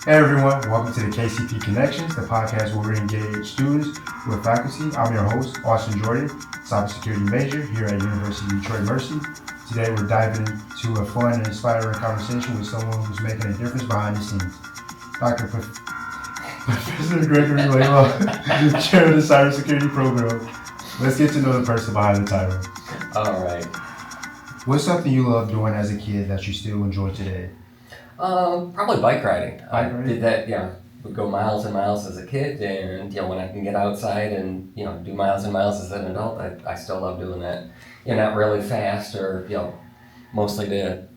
Hey everyone, welcome to the KCP Connections, the podcast where we engage students with faculty. I'm your host, Austin Jordan, cybersecurity major here at University of Detroit Mercy. Today we're diving into a fun and inspiring conversation with someone who's making a difference behind the scenes. Professor Gregory Laylaw, chair of the cybersecurity program. Let's get to know the person behind the title. All right. What's something you loved doing as a kid that you still enjoy today? Probably bike riding. Bike riding? Did that, would go miles and miles as a kid, and when I can get outside and do miles and miles as an adult, I still love doing that. Not really fast, or mostly to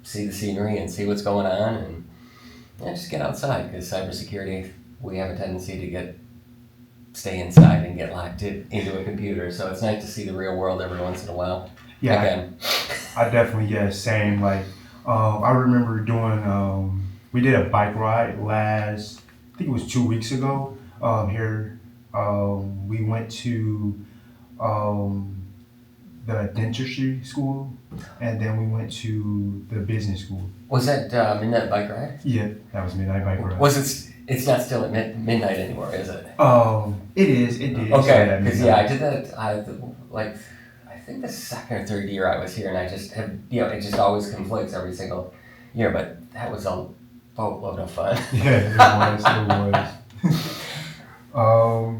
see the scenery and see what's going on, and just get outside. Because cybersecurity, we have a tendency to stay inside and get locked into a computer. So it's nice to see the real world every once in a while. Yeah, Again. I definitely, same. I remember doing, we did a bike ride I think it was 2 weeks ago, here. We went to the dentistry school, and then we went to the business school. Was that midnight bike ride? Yeah, that was midnight bike ride. It's not still at midnight anymore, is it? It did. Okay, because I did that, I think the second or third year I was here, and I just have, it just always conflicts every single year, but that was a boatload of fun. Yeah, it was.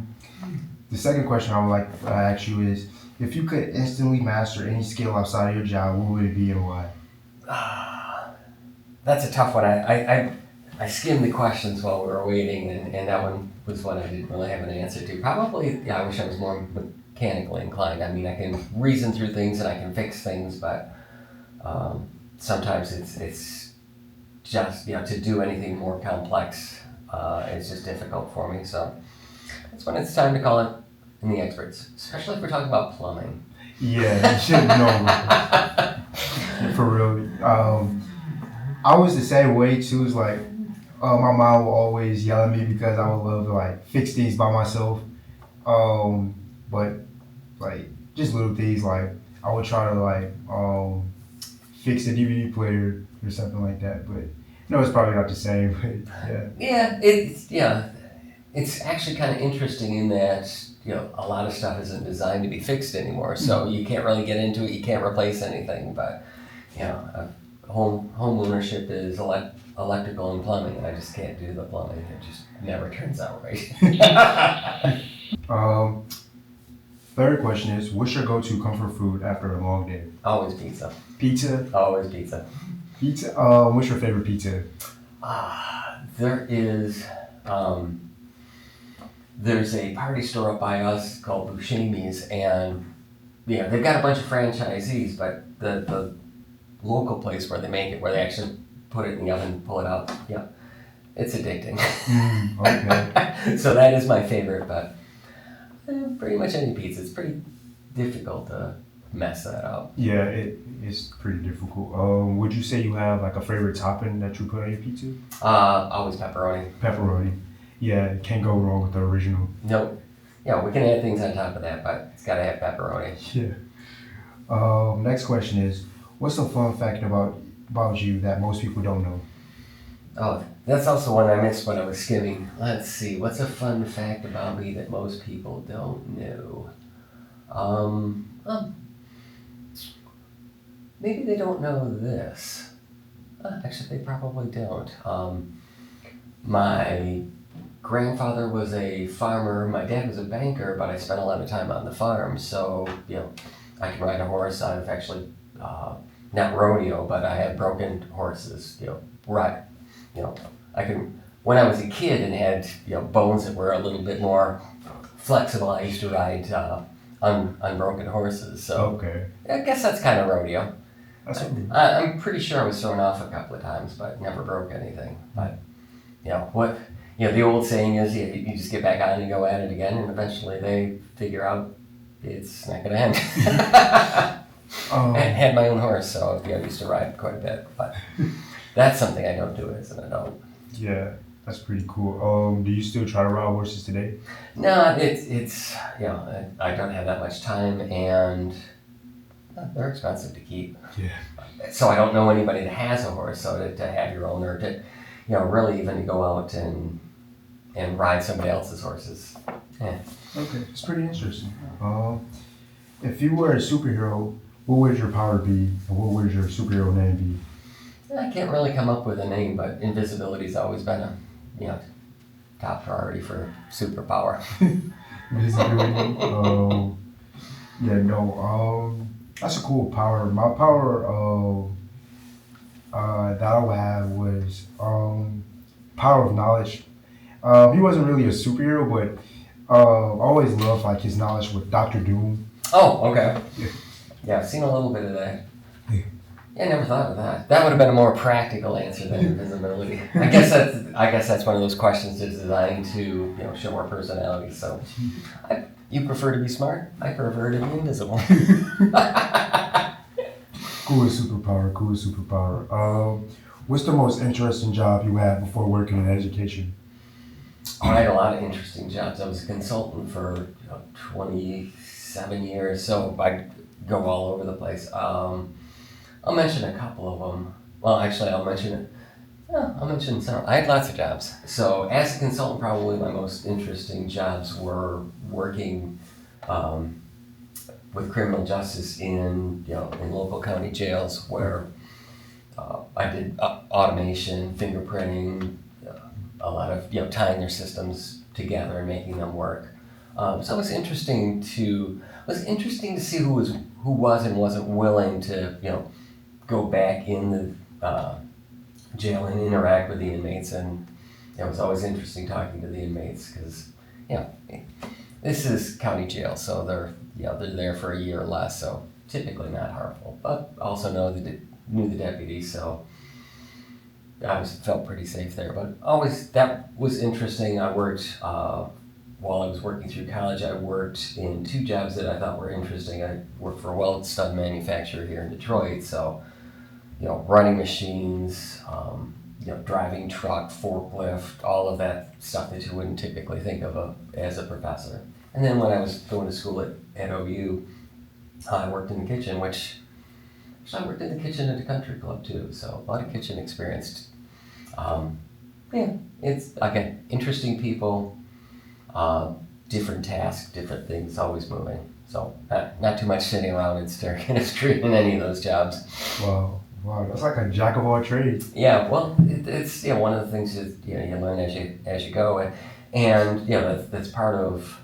The second question I would like to ask you is, if you could instantly master any skill outside of your job, what would it be and why? That's a tough one. I skimmed the questions while we were waiting, and that one was one I didn't really have an answer to. Probably, I wish I was more mechanically inclined. I mean, I can reason through things and I can fix things, but sometimes it's just, to do anything more complex, it's just difficult for me. So that's when it's time to call it in the experts, especially if we're talking about plumbing. Yeah, you should know. For real. I was the same way too. It's like, my mom would always yell at me because I would love to fix things by myself. But just little things, I would try to fix a DVD player or something like that. But it's probably not the same. But yeah. It's actually kind of interesting in that a lot of stuff isn't designed to be fixed anymore, so you can't really get into it. You can't replace anything, but home ownership is electrical and plumbing, and I just can't do the plumbing. It just never turns out right. Third question is, what's your go-to comfort food after a long day? Always pizza. Pizza? Always pizza. Pizza? What's your favorite pizza? There's a party store up by us called Buscemi's, and they've got a bunch of franchisees, but the local place where they make it, where they actually put it in the oven and pull it out, it's addicting. Okay. So that is my favorite, but pretty much any pizza. It's pretty difficult to mess that up. Yeah, it's pretty difficult. Would you say you have a favorite topping that you put on your pizza? Always pepperoni. Pepperoni. Yeah, can't go wrong with the original. Nope. Yeah, we can add things on top of that, but it's got to have pepperoni. Yeah. Next question is, what's a fun fact about you that most people don't know? Oh, that's also one I missed when I was skimming. Let's see, what's a fun fact about me that most people don't know? Maybe they don't know this. Actually, they probably don't. My grandfather was a farmer. My dad was a banker, but I spent a lot of time on the farm. So, I can ride a horse. I've actually, not rodeo, but I have broken horses, ride. I can, when I was a kid and had, bones that were a little bit more flexible, I used to ride unbroken horses. So Okay. I guess that's kind of rodeo. That's I'm pretty sure I was thrown off a couple of times, but never broke anything. But, the old saying is you just get back on and go at it again, and eventually they figure out it's not going to end. I had my own horse, so I used to ride quite a bit, but that's something I don't do as an adult. Yeah, that's pretty cool. Do you still try to ride horses today? No, it's I don't have that much time, and they're expensive to keep. Yeah. So I don't know anybody that has a horse, so to have your own, or to really even to go out and ride somebody else's horses. Yeah. Okay, it's pretty interesting. If you were a superhero, what would your power be, and what would your superhero name be? I can't really come up with a name, but invisibility's always been a top priority for superpower. Visibility. That's a cool power. My power that I would have was power of knowledge. He wasn't really a superhero, but I always loved like his knowledge with Doctor Doom. Oh, okay. Yeah. Yeah, I've seen a little bit of that. Yeah. Yeah, I never thought of that. That would have been a more practical answer than invisibility. I guess that's one of those questions that's designed to show our personality. So, you prefer to be smart. I prefer to be invisible. Coolest superpower. What's the most interesting job you had before working in education? I had a lot of interesting jobs. I was a consultant for 27 years, so I go all over the place. I'll mention a couple of them. Well, actually, I'll mention several. I had lots of jobs. So as a consultant, probably my most interesting jobs were working with criminal justice in local county jails, where I did automation, fingerprinting, a lot of tying their systems together and making them work. So it was interesting to see who was and wasn't willing to go back in the jail and interact with the inmates, and it was always interesting talking to the inmates because this is county jail, so they're there for a year or less, so typically not harmful, but also knew the deputies, so I felt pretty safe there. But always that was interesting. I worked while I was working through college. I worked in two jobs that I thought were interesting. I worked for a weld stud manufacturer here in Detroit, so running machines, driving truck, forklift, all of that stuff that you wouldn't typically think of as a professor. And then when I was going to school at OU, I worked in the kitchen, which I worked in the kitchen at a country club too, so a lot of kitchen experience. It's again interesting people, different tasks, different things, always moving. So not too much sitting around and staring at a screen in any of those jobs. Wow, that's like a jack of all trades. Yeah, well, it's one of the things that you learn as you go, and that's part of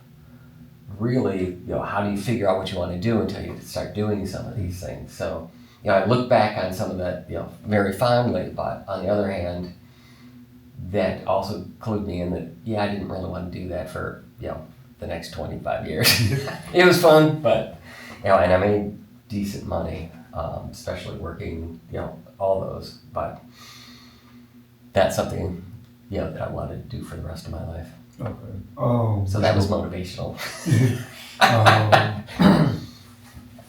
really how do you figure out what you want to do until you start doing some of these things. So I look back on some of that very fondly, but on the other hand, that also clued me in that I didn't really want to do that for the next 25 years. It was fun, but and I made decent money, especially working all those. But that's something that I wanted to do for the rest of my life. Okay. So that was motivational.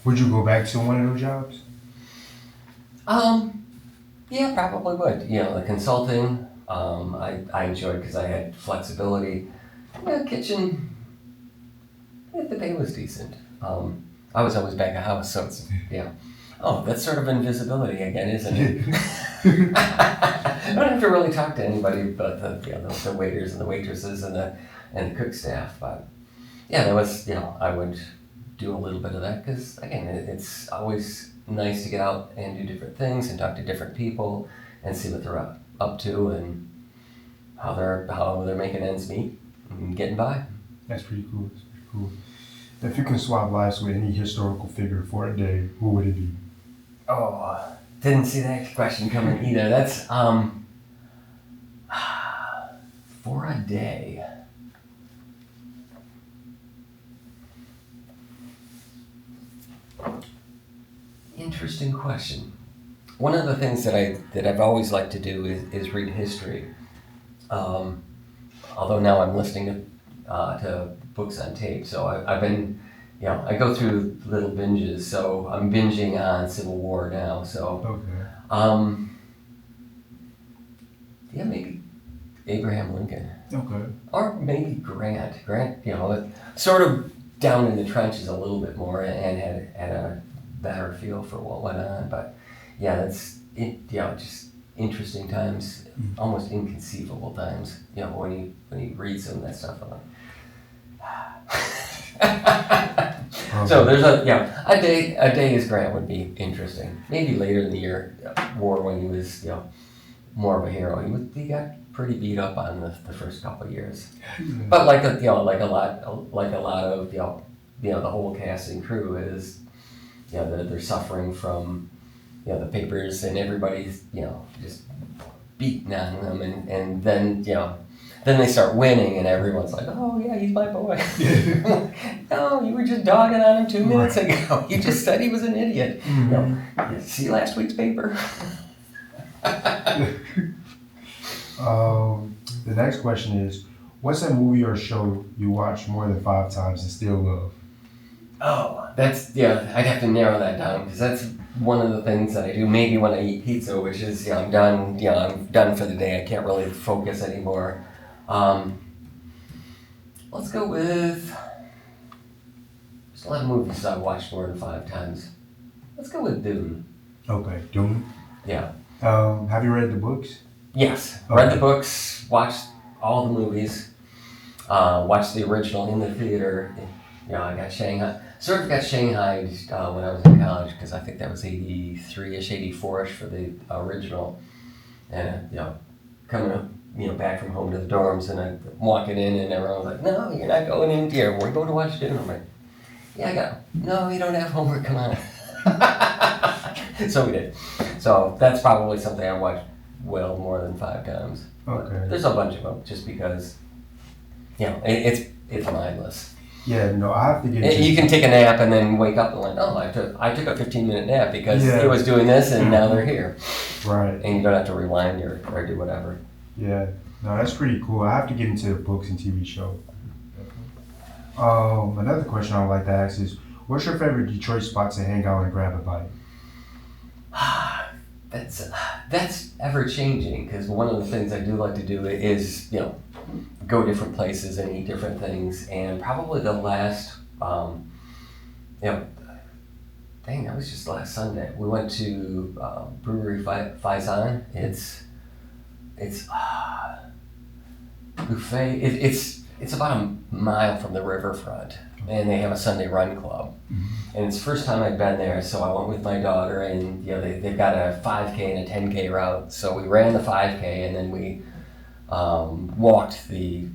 Would you go back to one of those jobs? Yeah, probably would. The consulting, I enjoyed because I had flexibility. Kitchen, the pay was decent. I was always back of house, so it's, Oh, that's sort of invisibility again, isn't it? I don't have to really talk to anybody but the waiters and the waitresses and the cook staff, but that was, I would do a little bit of that because, again, it's always nice to get out and do different things and talk to different people and see what they're up to and how they're making ends meet and getting by. That's pretty cool. If you can swap lives with any historical figure for a day, who would it be? Oh, didn't see that question coming either. That's for a day. Interesting question. One of the things that I've always liked to do is read history. Although now I'm listening to books on tape, so I've been, I go through little binges. So I'm binging on Civil War now. So okay. Maybe Abraham Lincoln. Okay. Or maybe Grant. Grant, sort of down in the trenches a little bit more and had a better feel for what went on. But that's it. Just interesting times, almost inconceivable times. You know, when you read some of that stuff, I'm like, so there's a day as Grant would be interesting. Maybe later in the year, war when he was more of a hero. He got pretty beat up on the first couple of years, but like a lot of the whole cast and crew is they're suffering from the papers and everybody's just beating on them, and then they start winning and everyone's like, oh yeah, he's my boy. No, you were just dogging on him 2 minutes ago. You just said he was an idiot. Mm-hmm. See last week's paper. The next question is, what's a movie or show you watch more than 5 times and still love? Oh, that's, I'd have to narrow that down because that's one of the things that I do. Maybe when I eat pizza, which is, I'm done, I'm done for the day. I can't really focus anymore. Let's go with, there's a lot of movies I've watched more than 5 times. Let's go with Dune. Okay, Dune? Yeah. Have you read the books? Yes, okay. Read the books, watched all the movies, watched the original in the theater. I got shanghaied when I was in college because I think that was 83-ish, 84-ish for the original. And, coming up, back from home to the dorms, and I'm walking in and everyone was like, no, you're not going in here, we're going to watch dinner. I'm like, yeah, I go, no, you don't have homework, come on. So we did. So that's probably something I watched well more than 5 times. Okay. There's a bunch of them just because, it's mindless. Yeah, no, I have to get into you can take a nap and then wake up and like, oh, I took a 15-minute nap because it was doing this and now they're here. Right. And you don't have to rewind or do whatever. Yeah, no, that's pretty cool. I have to get into books and TV shows. Another question I would like to ask is, what's your favorite Detroit spot to hang out and grab a bite? That's ever changing because one of the things I do like to do is go different places and eat different things, and probably the last that was just last Sunday. We went to Brewery Faison. It's buffet. It's about a mile from the riverfront, and they have a Sunday run club. Mm-hmm. And it's the first time I'd been there, so I went with my daughter, and they've got a 5K and a 10K route. So we ran the 5K, and then we walked the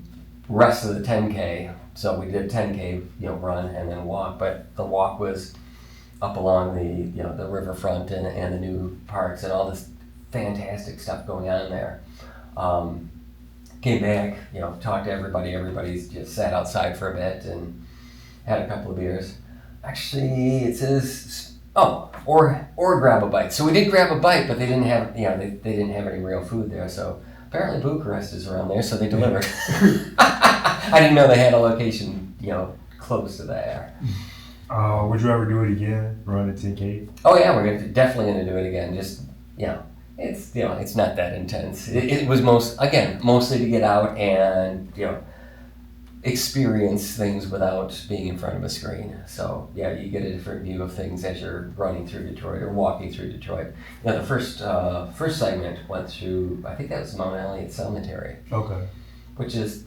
rest of the 10K. So we did 10K, run and then walk. But the walk was up along the riverfront and the new parks and all this fantastic stuff going on there. Came back, talked to everybody. Everybody's just sat outside for a bit and had a couple of beers. Actually, it says, or grab a bite. So we did grab a bite, but they didn't have, they didn't have any real food there. So apparently Bucharest is around there, so they delivered. I didn't know they had a location, close to there. Would you ever do it again, run a 10K? Oh yeah, we're definitely gonna do it again. Just, it's, it's not that intense. It was mostly to get out and, experience things without being in front of a screen. So you get a different view of things as you're running through Detroit or walking through Detroit. The first segment went through, I think that was Mount Elliott Cemetery. Okay. Which is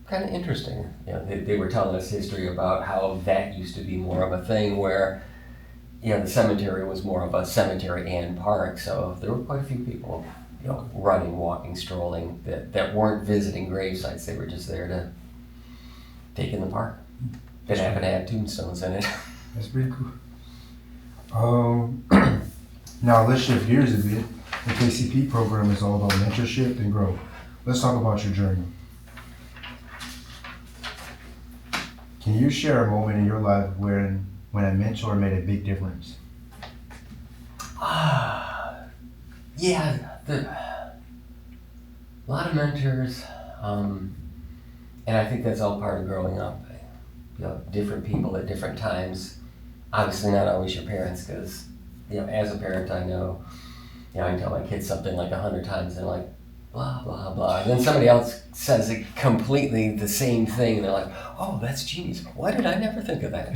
kind of interesting. They were telling us history about how that used to be more of a thing where the cemetery was more of a cemetery and park. So there were quite a few people, running, walking, strolling that weren't visiting grave sites. They were just there to take in the park. It happened to have tombstones in it. That's pretty cool. Now let's shift gears a bit. The KCP program is all about mentorship and growth. Let's talk about your journey. Can you share a moment in your life when a mentor made a big difference? A lot of mentors, and I think that's all part of growing up. Different people at different times. Obviously not always your parents, because, as a parent I know, I can tell my kids something like 100 times and they're like, blah, blah, blah. And then somebody else says it completely the same thing and they're like, oh, that's genius. Why did I never think of that?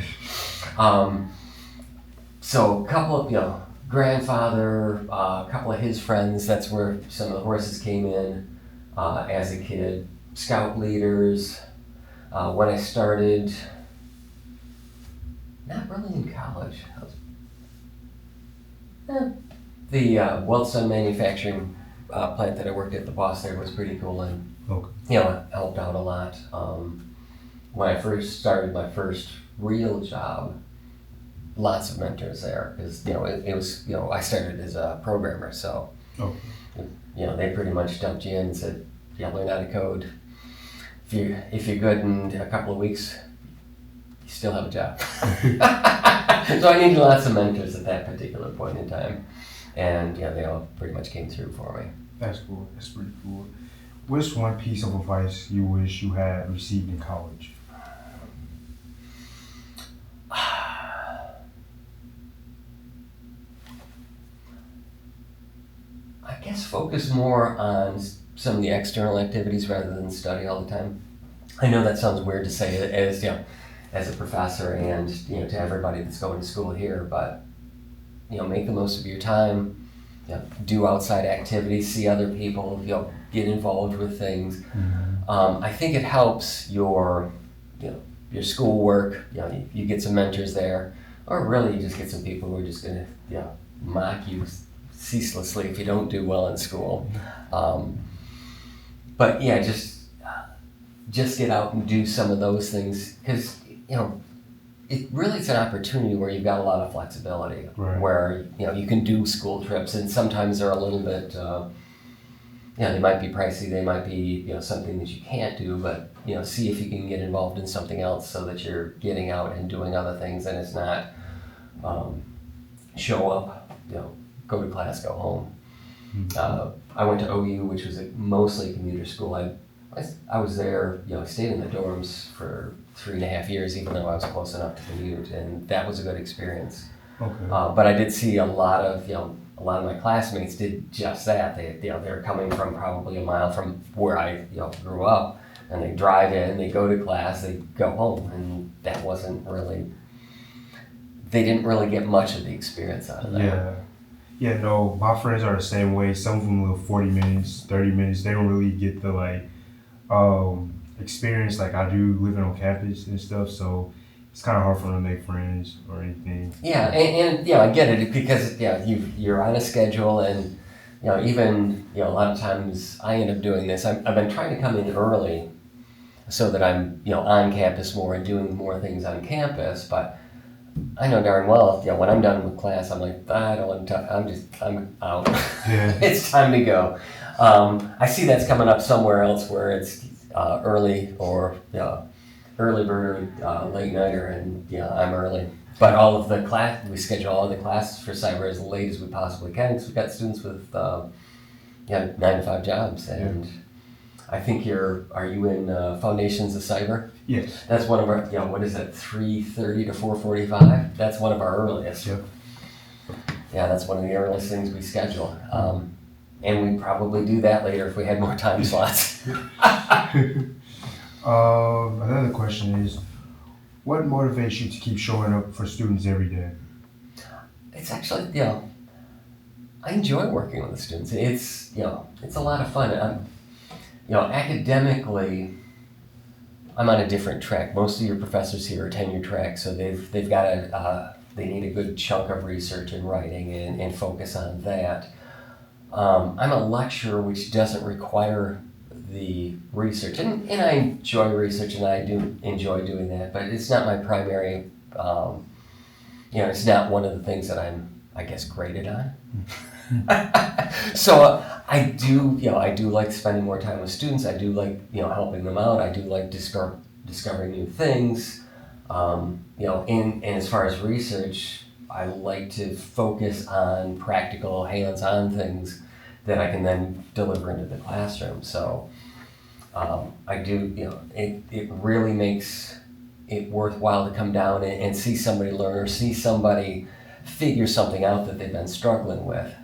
So a couple of, grandfather, a couple of his friends, that's where some of the horses came in as a kid. Scout leaders. When I started, not really in college. The Wellstone manufacturing plant that I worked at, the boss there was pretty cool and helped out a lot. When I first started my first real job, lots of mentors there because it was I started as a programmer, so they pretty much dumped you in and said, learn how to code. If you're good in a couple of weeks, you still have a job. So I needed lots of mentors at that particular point in time, and they all pretty much came through for me. That's cool. That's pretty cool. What's one piece of advice you wish you had received in college? I guess focus more on some of the external activities rather than study all the time. I know that sounds weird to say as a professor and to everybody that's going to school here, but make the most of your time. Do outside activities, see other people, get involved with things. Mm-hmm. I think it helps your schoolwork. You get some mentors there, or really you just get some people who are just gonna mock you ceaselessly if you don't do well in school. But just get out and do some of those things because it's an opportunity where you've got a lot of flexibility, right. Where you can do school trips, and sometimes they're a little bit they might be pricey, they might be something that you can't do, but see if you can get involved in something else so that you're getting out and doing other things, and it's not show up, go to class, go home. Mm-hmm. I went to OU, which was mostly a commuter school. I was there, I stayed in the dorms for 3.5 years, even though I was close enough to commute, and that was a good experience. Okay. But I did see a lot of my classmates did just that. They're coming from probably a mile from where I grew up, and they drive in, they go to class, they go home, and that wasn't really. They didn't really get much of the experience out of that. Yeah. No, my friends are the same way. Some of them live 40 minutes, 30 minutes. They don't really get the experience like I do living on campus and stuff. So it's kind of hard for them to make friends or anything. Yeah, and I get it because you're on a schedule, and even a lot of times I end up doing this. I've been trying to come in early so that I'm on campus more and doing more things on campus, but I know darn well, when I'm done with class, I'm like, I don't want to talk, I'm out. Yeah. It's time to go. I see that's coming up somewhere else where it's early or early bird, late nighter, and I'm early. But all of the class, we schedule all the classes for cyber as late as we possibly can because we've got students with 9 to 5 jobs, and I think are you in Foundations of Cyber? Yes. That's one of our, what is it, 3:30 to 4:45? That's one of our earliest. Yep. Yeah, that's one of the earliest things we schedule. And we'd probably do that later if we had more time slots. Another question is, what motivates you to keep showing up for students every day? It's actually, I enjoy working with the students. It's a lot of fun. Academically, I'm on a different track. Most of your professors here are tenure track, so they've got they need a good chunk of research and writing and focus on that. I'm a lecturer, which doesn't require the research, and I enjoy research, and I do enjoy doing that, but it's not my primary, it's not one of the things that I'm, I guess, graded on. So I do like spending more time with students. I do like, helping them out. I do like discovering new things. And as far as research, I like to focus on practical, hands-on things that I can then deliver into the classroom. So I do, it really makes it worthwhile to come down and see somebody learn or see somebody figure something out that they've been struggling with.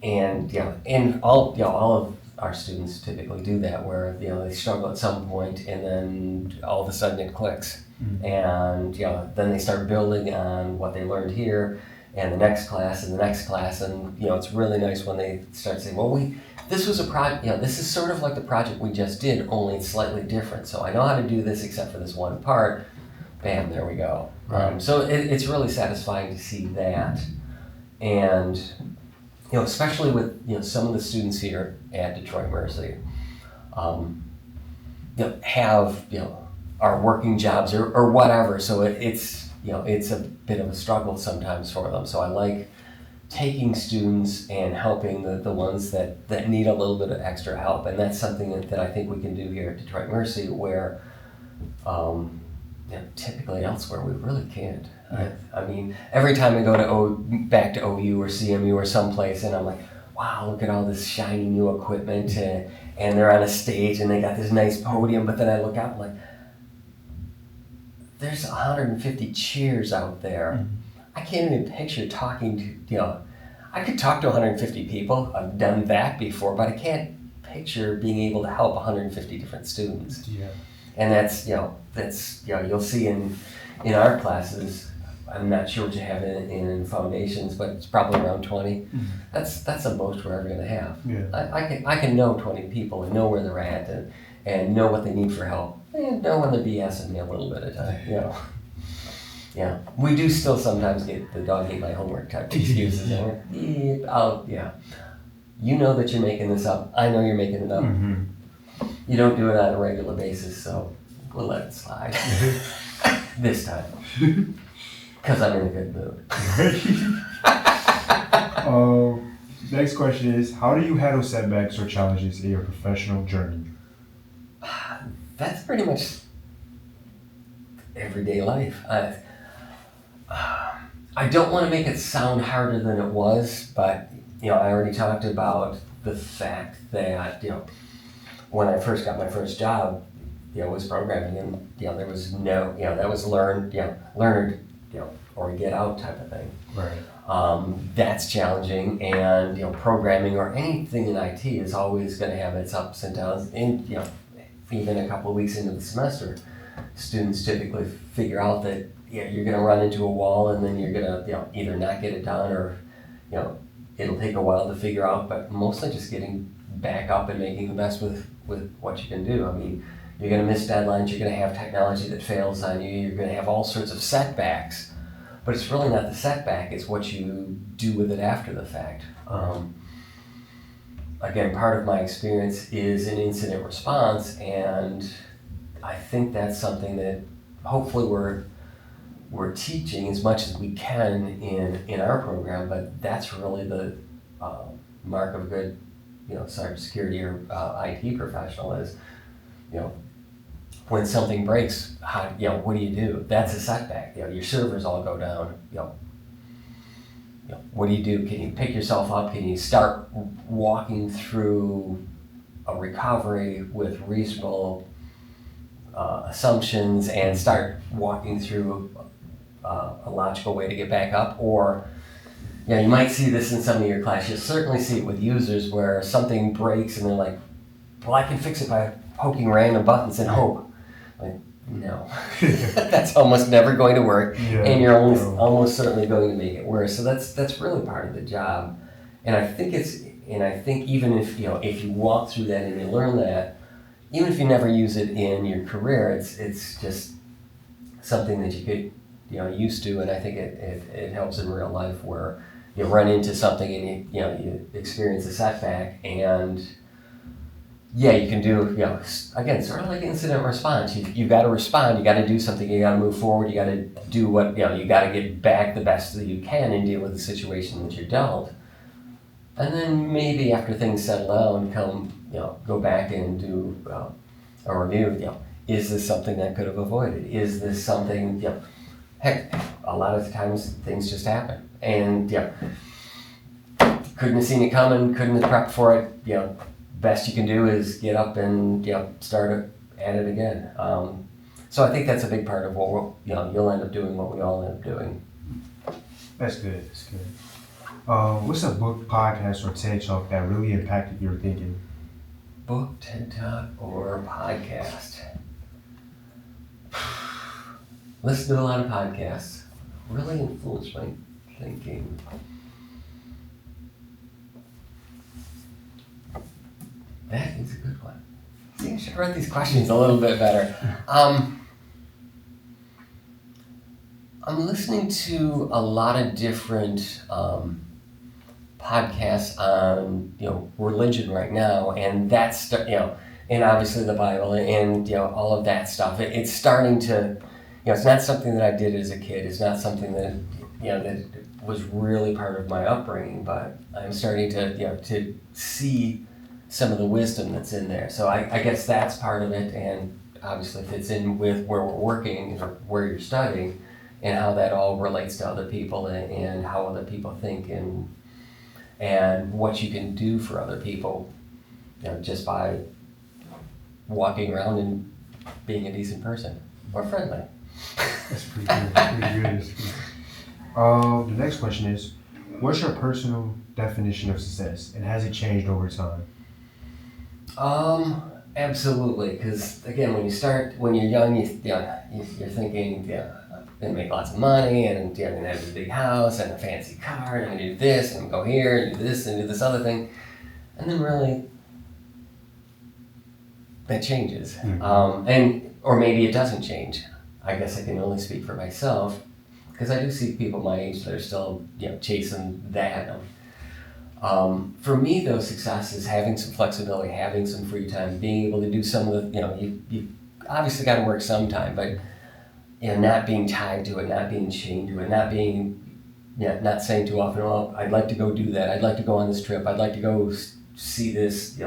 And all of our students typically do that, where they struggle at some point and then all of a sudden it clicks. Mm-hmm. And then they start building on what they learned here, and the next class and the next class, and it's really nice when they start saying, well, this was a project, this is sort of like the project we just did, only it's slightly different. So I know how to do this except for this one part. Bam, there we go. Right. So it's really satisfying to see that, and especially with some of the students here at Detroit Mercy, have are working jobs or whatever. So it's a bit of a struggle sometimes for them. So I like taking students and helping the ones that need a little bit of extra help, and that's something that I think we can do here at Detroit Mercy, where typically elsewhere we really can't. Yeah. I mean, every time I go back to OU or CMU or someplace, and I'm like, wow, look at all this shiny new equipment, and they're on a stage and they got this nice podium, but then I look out and I'm like, there's 150 chairs out there. Mm-hmm. I can't even picture talking to, I could talk to 150 people. I've done that before, but I can't picture being able to help 150 different students. Yeah. And that's you'll see in our classes, I'm not sure what you have in foundations, but it's probably around 20. Mm-hmm. That's the most we're ever gonna have. Yeah. I can know 20 people and know where they're at and know what they need for help. And know when they're BSing me a little bit at a time, Yeah, we do still sometimes get the dog ate my homework type excuses. You know that you're making this up. I know you're making it up. Mm-hmm. You don't do it on a regular basis, so we'll let it slide. This time. Because I'm in a good mood. Next question is, how do you handle setbacks or challenges in your professional journey? That's pretty much everyday life. I don't want to make it sound harder than it was, but I already talked about the fact that when I first got my first job, was programming, and there was no, that was learn or get out type of thing. Right. That's challenging, and programming or anything in IT is always going to have its ups and downs. And even a couple of weeks into the semester, students typically figure out that you're going to run into a wall, and then you're going to either not get it done, or it'll take a while to figure out. But mostly just getting back up and making the best with what you can do. I mean, you're going to miss deadlines. You're going to have technology that fails on you. You're going to have all sorts of setbacks. But it's really not the setback, it's what you do with it after the fact. Again, part of my experience is in incident response, and I think that's something that hopefully we're teaching as much as we can in our program, but that's really the mark of a good cybersecurity or IT professional is, when something breaks, what do you do? That's a setback. Your servers all go down. What do you do? Can you pick yourself up? Can you start walking through a recovery with reasonable assumptions and start walking through a logical way to get back up? Or you might see this in some of your classes. You'll certainly see it with users where something breaks and they're like, well, I can fix it by poking random buttons and hope. Like, no, that's almost never going to work, and you're almost certainly going to make it worse. So that's really part of the job, and I think even if if you walk through that and you learn that, even if you never use it in your career, it's just something that you get used to, and I think it helps in real life where you run into something and you experience a setback, and you can do, again, sort of like incident response. You got to respond, you got to do something, you got to move forward, you got to do what, you got to get back the best that you can and deal with the situation that you're dealt. And then maybe after things settle down, go back and do a review. Is this something that could have avoided? Is this something, heck, a lot of the times things just happen. And, couldn't have seen it coming, couldn't have prepped for it, best you can do is get up and start at it again. So I think that's a big part of what you'll end up doing what we all end up doing. That's good. That's good. What's a book, podcast, or TED Talk that really impacted your thinking? Book, TED Talk, or podcast? Listen to a lot of podcasts. Really influenced my thinking. That is a good one. See, I should write these questions a little bit better. I'm listening to a lot of different podcasts on religion right now, and that's and obviously the Bible and all of that stuff. It's starting to it's not something that I did as a kid. It's not something that that was really part of my upbringing, but I'm starting to to see some of the wisdom that's in there. So I guess that's part of it, and obviously fits in with where we're working or where you're studying, and how that all relates to other people and how other people think and what you can do for other people, just by walking around and being a decent person or friendly. That's pretty good. That's pretty good. That's pretty good. The next question is, what's your personal definition of success, and has it changed over time? Absolutely. Because again, when you're young, you're thinking, I'm gonna make lots of money, and I'm gonna have a big house and a fancy car, and I'm gonna do this, and go here, and do this, and do this other thing, and then really that changes, or maybe it doesn't change. I guess I can only speak for myself, because I do see people my age that are still chasing that. For me, though, success is having some flexibility, having some free time, being able to do some of the, you obviously got to work sometime, but not being tied to it, not being chained to it, not saying too often, well, I'd like to go do that, I'd like to go on this trip, I'd like to go see this,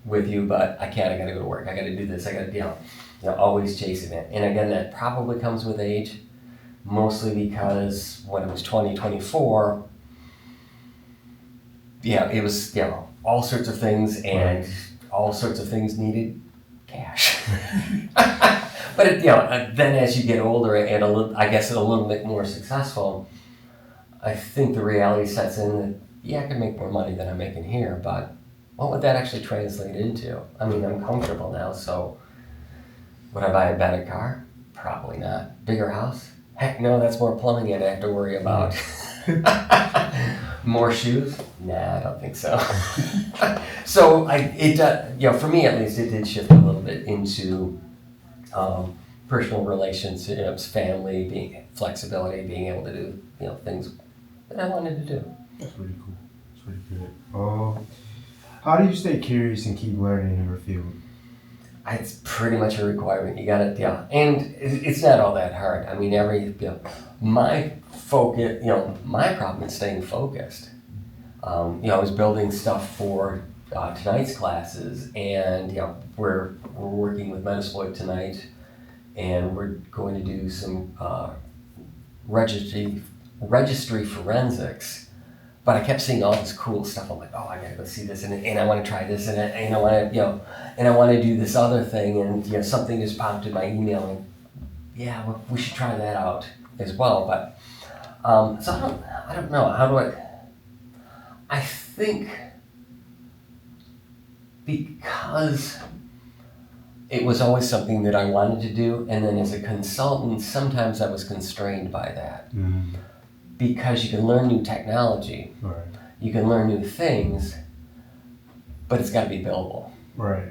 with you, but I can't, I got to go to work, I got to do this, I got to, always chasing it. And again, that probably comes with age, mostly because when I was 20, 24, it was, all sorts of things, and all sorts of things needed cash. But then as you get older and a little bit more successful, I think the reality sets in that, I can make more money than I'm making here, but what would that actually translate into? I mean, I'm comfortable now, so would I buy a better car? Probably not. Bigger house? Heck no, that's more plumbing I'd have to worry about. More shoes? Nah, I don't think so. So for me at least, it did shift a little bit into personal relationships, family, being flexibility, being able to do things that I wanted to do. That's pretty cool. That's pretty good. How do you stay curious and keep learning in your field? It's pretty much a requirement. You got to, and it's not all that hard. I mean, my focus, my problem is staying focused. I was building stuff for tonight's classes, and we're working with Metasploit tonight, and we're going to do some registry forensics. But I kept seeing all this cool stuff. I'm like, oh, I gotta go see this, and I want to try this, and I want to, and I want to do this other thing, and something just popped in my email, and well, we should try that out as well. But so I don't know. How do I think because it was always something that I wanted to do, and then as a consultant, sometimes I was constrained by that. Mm-hmm. Because you can learn new technology, right. You can learn new things, but it's got to be billable. Right.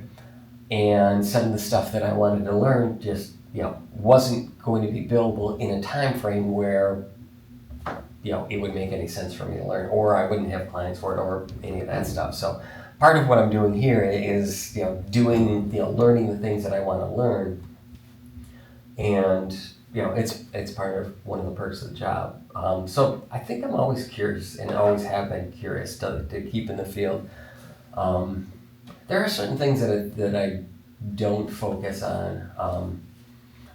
And some of the stuff that I wanted to learn just, wasn't going to be billable in a time frame where, it would make any sense for me to learn, or I wouldn't have clients for it, or any of that stuff. So part of what I'm doing here is, learning the things that I want to learn, and it's part of one of the perks of the job. So I think I'm always curious, and always have been curious to keep in the field. There are certain things that I don't focus on,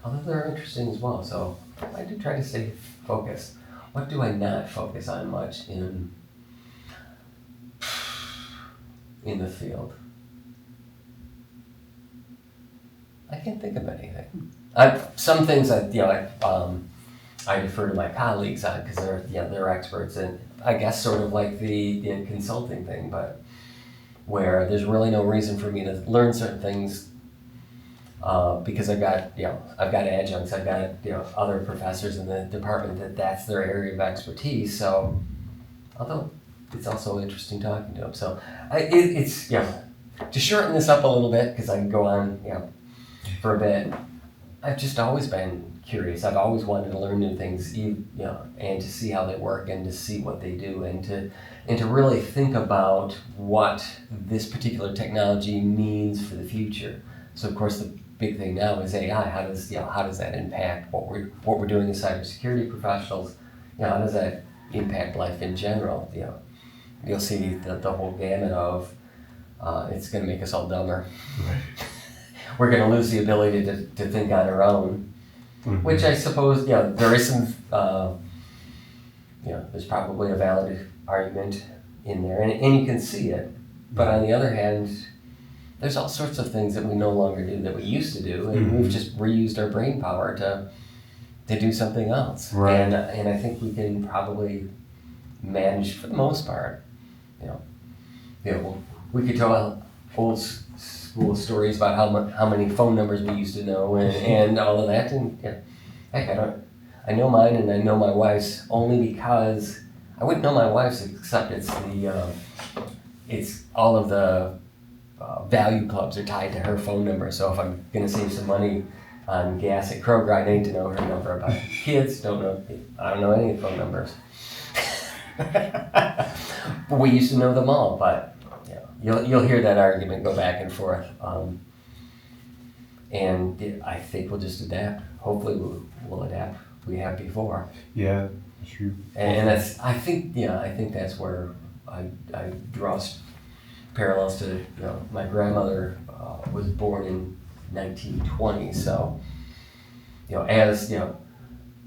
although they're interesting as well. So I do try to stay focused. What do I not focus on much in the field? I can't think of anything. Some things I defer to my colleagues on because they're experts, and I guess sort of like the consulting thing, but where there's really no reason for me to learn certain things because I've got adjuncts, I've got other professors in the department that's their area of expertise. So, although it's also interesting talking to them. So, it's to shorten this up a little bit because I can go on for a bit. I've just always been curious. I've always wanted to learn new things, and to see how they work and to see what they do and to really think about what this particular technology means for the future. So of course the big thing now is AI. How does that impact what we're doing as cybersecurity professionals? How does that impact life in general? You'll see the whole gamut of it's going to make us all dumber. Right. We're going to lose the ability to think on our own, which I suppose, there is some, there's probably a valid argument in there, and you can see it. But on the other hand, there's all sorts of things that we no longer do that we used to do, and we've just reused our brain power to do something else. Right. And I think we can probably manage for the most part. We could tell old school stories about how many phone numbers we used to know and all of that, and heck, I know mine and I know my wife's only because I wouldn't know my wife's except it's all of the value clubs are tied to her phone number. So if I'm gonna save some money on gas at Kroger, I need to know her number. About kids, I don't know any phone numbers. But we used to know them all, but you'll hear that argument go back and forth. And I think we'll just adapt. Hopefully we'll adapt. We have before. Yeah, that's true. And I think that's where I draw parallels to, my grandmother was born in 1920, so, as,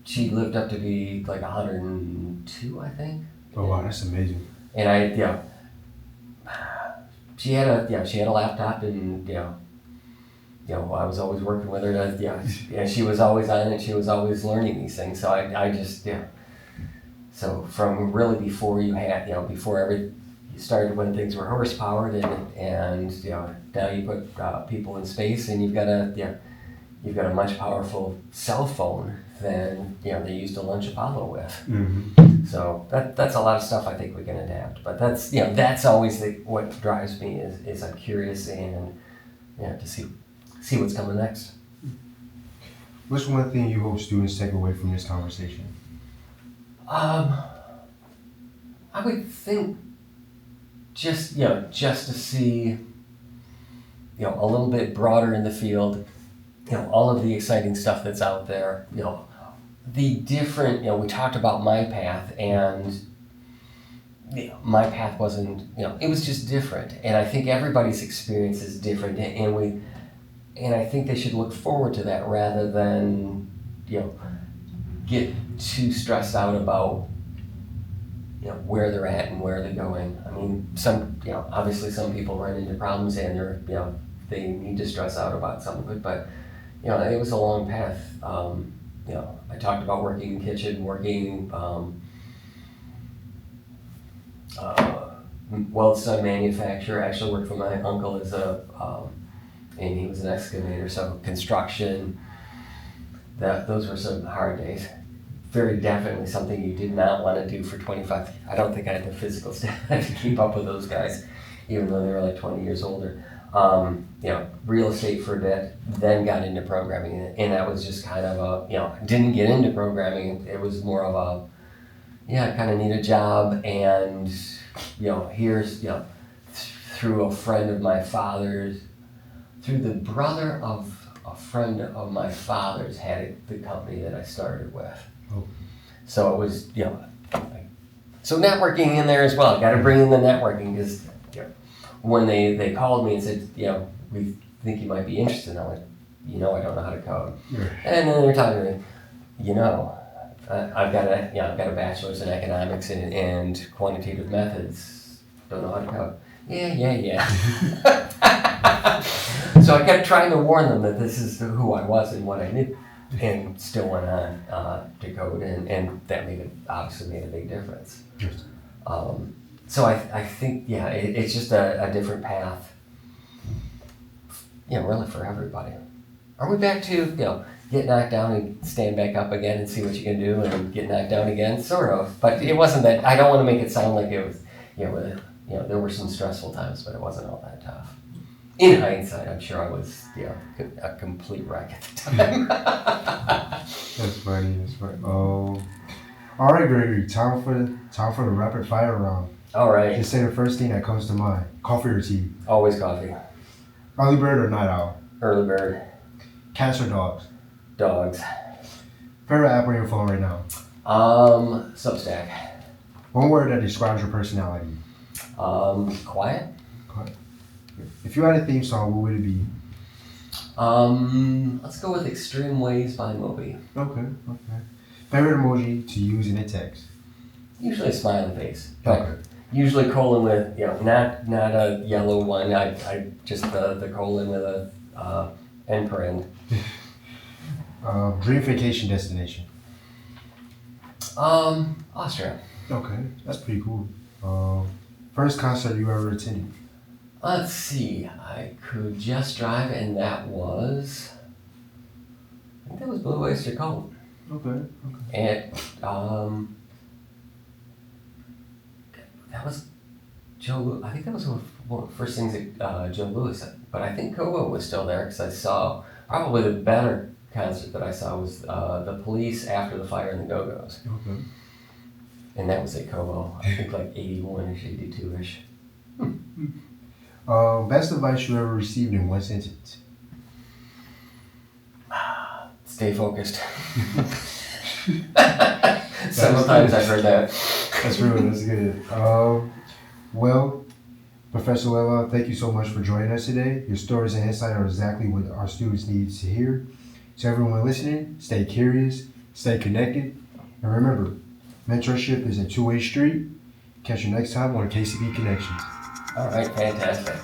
she lived up to be like 102, I think. Oh wow, that's amazing. And she had a laptop, and I was always working with her to, she was always on it. She was always learning these things. So I just so from really before you had you started when things were horse powered, and now you put people in space, and you've got a much powerful cell phone than they used to launch Apollo with. Mm-hmm. So that's a lot of stuff I think we can adapt. But that's always what drives me is I'm curious and to see what's coming next. What's one thing you hope students take away from this conversation? I would think just to see a little bit broader in the field, all of the exciting stuff that's out there, the different, we talked about my path, and my path wasn't, it was just different, and I think everybody's experience is different, and I think they should look forward to that rather than get too stressed out about where they're at and where they're going. I mean, obviously some people run into problems and they need to stress out about some of it, but it was a long path. I talked about working in the kitchen, working weld-stud manufacturer. I actually worked for my uncle and he was an excavator, so construction. Those were some hard days. Very definitely something you did not want to do for 25. I don't think I had the physical stamina to keep up with those guys, even though they were like 20 years older. Real estate for a bit, then got into programming, and that was just kind of didn't get into programming. It was more of I kind of need a job, and here's through a friend of my father's, through the brother of a friend of my father's had the company that I started with. Oh. So it was so networking in there as well. Got to bring in the networking because when they called me and said, we think you might be interested, I'm like, I don't know how to code. Yeah. And then they're talking to me, I've got a bachelor's in economics and quantitative methods. Don't know how to code. Yeah. So I kept trying to warn them that this is who I was and what I knew, and still went on to code, and that obviously made a big difference. Yes. So I think, it's just a different path, really for everybody. Are we back to, get knocked down and stand back up again and see what you can do and get knocked down again? Sort of. But it wasn't that, I don't want to make it sound like it was, there were some stressful times, but it wasn't all that tough. In hindsight, I'm sure I was, a complete wreck at the time. That's funny. All right, Gregory. Time for the rapid fire round. All right. Just say the first thing that comes to mind. Coffee or tea? Always coffee. Early bird or night owl? Early bird. Cats or dogs? Dogs. Favorite app on your phone right now? Substack. One word that describes your personality. Quiet. If you had a theme song, what would it be? Let's go with Extreme Ways by Moby. Okay. Favorite emoji to use in a text? Usually a smiley face. Okay. Usually colon with, not a yellow one. I just the colon with a end per end. Dream vacation destination? Austria. Okay, that's pretty cool. First concert you ever attended? Let's see. I could just drive, and that was, I think that was Blue Oyster Cult. Okay. And that was Joe. I think that was one of the first things that Joe Louis said. But I think Kobo was still there because I saw probably the better concert that I saw was the Police after the Fire and the Go-Go's. Okay. And that was at Kobo. I think like 81-ish, 82-ish. Best advice you ever received in one sentence? Stay focused. Several times I've heard that. That's good. Well, Professor Lela, thank you so much for joining us today. Your stories and insight are exactly what our students need to hear. To everyone listening, stay curious, stay connected, and remember, mentorship is a two-way street. Catch you next time on KCP Connections. All right, fantastic.